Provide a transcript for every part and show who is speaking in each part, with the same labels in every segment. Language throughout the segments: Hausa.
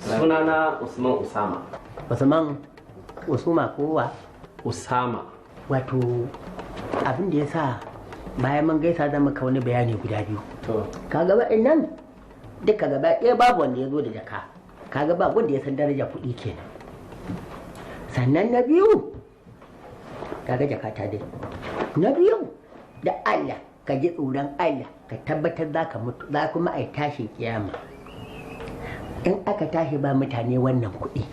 Speaker 1: Sunana Usman Usama.
Speaker 2: Usama kowa?
Speaker 1: Usama.
Speaker 2: Wato abin da ya sa bayan mun gaisa zan maka wani bayani guda biyu. Kaga waɗannan duka gaba ɗaya babu wanda ya zo da jaka. Kaga ba wanda ya san daraja kuɗi kenan. Sannan na biyu kaga jaka ta dai. Na biyu da Allah ka ji tsoron Allah ka tabbatar za ka mutu za kuma a yi tashin kiyama. In aka tashi ba mutane wannan kuɗi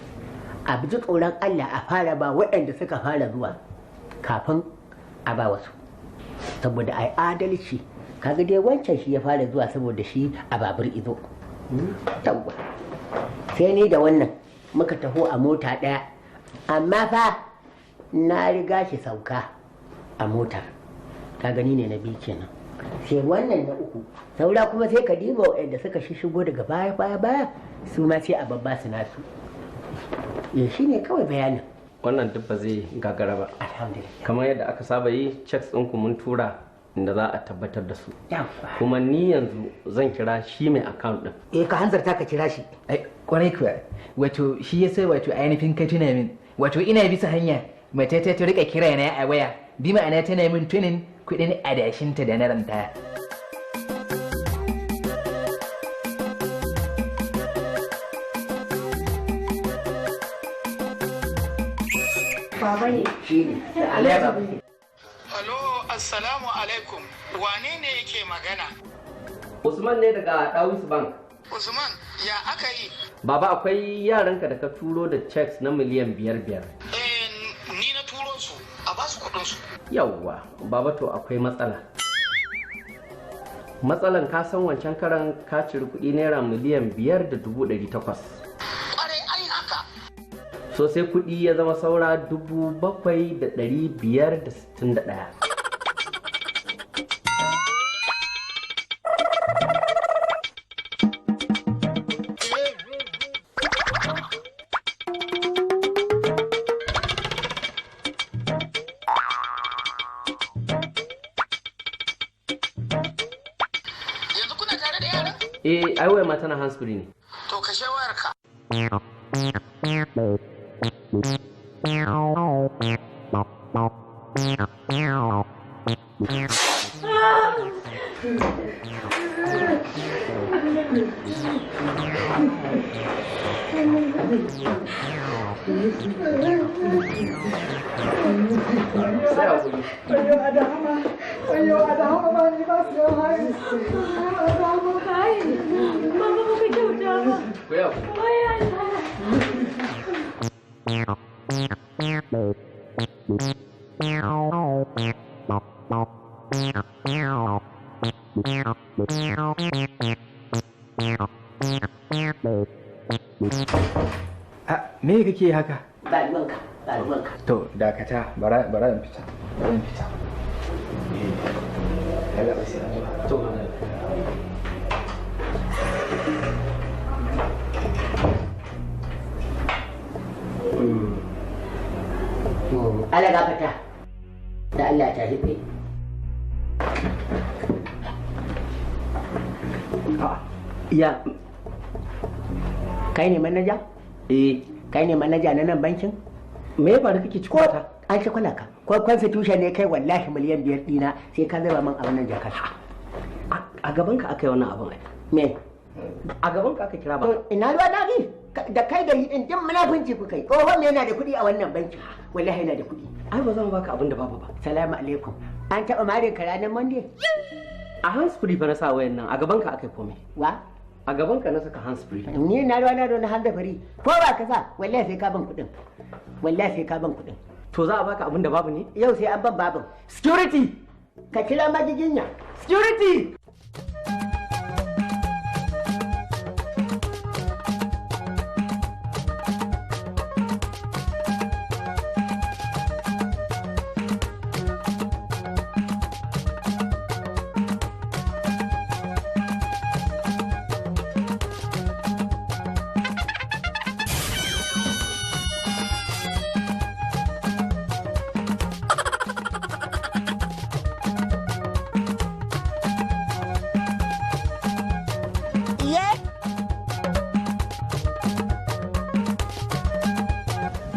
Speaker 2: a bi tsoron Allah a fara ba waɗanda suka fara zuwa kafin a ba wasu saboda a yi adalci. Kaga dai wancan shi ya fara zuwa saboda shi a babur izo tawwa sai ni da wannan muka taho a mota ɗaya amma fa na riga shi sauka a motar. Ka gani ne na biyu kenan sai wannan na uku saura kuma sai ka diba waɗanda suka shigo daga baya su ma sai a babba su nasu. Shi ne kawai bayanin.
Speaker 1: Wannan duk ba zai gagara ba.
Speaker 2: Alhamdulillah.
Speaker 1: Kamar yadda aka saba yi checks ɗinku mun tura inda za a tabbatar da su. Kuma ni yanzu zan kira shi mai account ɗin.
Speaker 2: Ka hanzarta ka kira shi.
Speaker 3: Kwarai kuwa wato shi ya sai wato ainihin ka tuna min wato ina bisa hanya mace ta rika kira na a waya bi ma'ana tana min tunin kuɗin adashinta da na ranta.
Speaker 2: Baba ne. Shi ne.
Speaker 4: Halo, assalamu alaikum. Wane ne yake magana?
Speaker 1: Usman ne daga Dawis Bank.
Speaker 4: Usman, ya aka yi?
Speaker 1: Baba akwai yaranka da ka turo da checks na miliyan 5,500.
Speaker 4: Ni na turo su, a ba su kuɗin su.
Speaker 1: Yawwa, baba to akwai matsala. Matsalan ka san wancan karan ka ciri kuɗi naira miliyan 5,800.
Speaker 4: Ƙwarai ai haka.
Speaker 1: So sai kuɗi ya zama saura 7,561. Ai waya ma tana handsfree ne.
Speaker 4: To kashe wayarka.
Speaker 3: Me kake haka?
Speaker 2: Ɗalibanka.
Speaker 3: To dakata bara in fita.
Speaker 1: To
Speaker 2: Allah gafata da Allah ta rufe. Ya kai ne manaja? Kai ne manaja na nan bankin?
Speaker 1: Me ya faru kake cikin ta?
Speaker 2: An ci kwana ka. Ko constitution ne kai wallahi miliyan 5 dina sai ka zaba min a wannan jakar.
Speaker 1: A gaban ka aka yi wannan abin ai.
Speaker 2: Me?
Speaker 1: A gaban ka aka kira ba.
Speaker 2: Ina ruwa na gi da kai da yi din munafunci ku kai. Tsohon me yana da kuɗi a wannan bankin? Wallahi yana da kuɗi.
Speaker 1: Ai ba zan baka abin da babu ba.
Speaker 2: Salamu alaikum. An taɓa mare ka ranar Monday?
Speaker 1: A handsfree fa na sa wayan nan a gaban ka aka yi komai.
Speaker 2: Wa?
Speaker 1: A gaban ka na saka handsfree.
Speaker 2: Ni na ruwa na da hands free. Ko ba ka sa wallahi sai ka ban kuɗin. Wallahi sai ka ban kuɗin.
Speaker 1: To za a baka abin da babu ne?
Speaker 2: Yau sai an ban babin.
Speaker 1: Security!
Speaker 2: Ka kira majiginya.
Speaker 1: Security!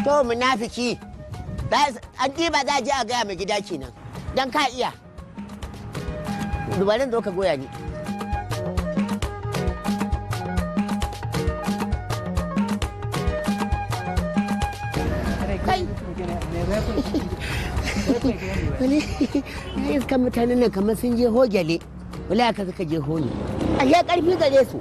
Speaker 2: To munafiki. An ɗiba za a je a gaya mai gida kenan. Dan ka iya. Dubarin zo ka goya ni. Kai. Wani iskan mutanen nan kamar sun je hogele. Wala ka suka je honi. A ya karfi gare su.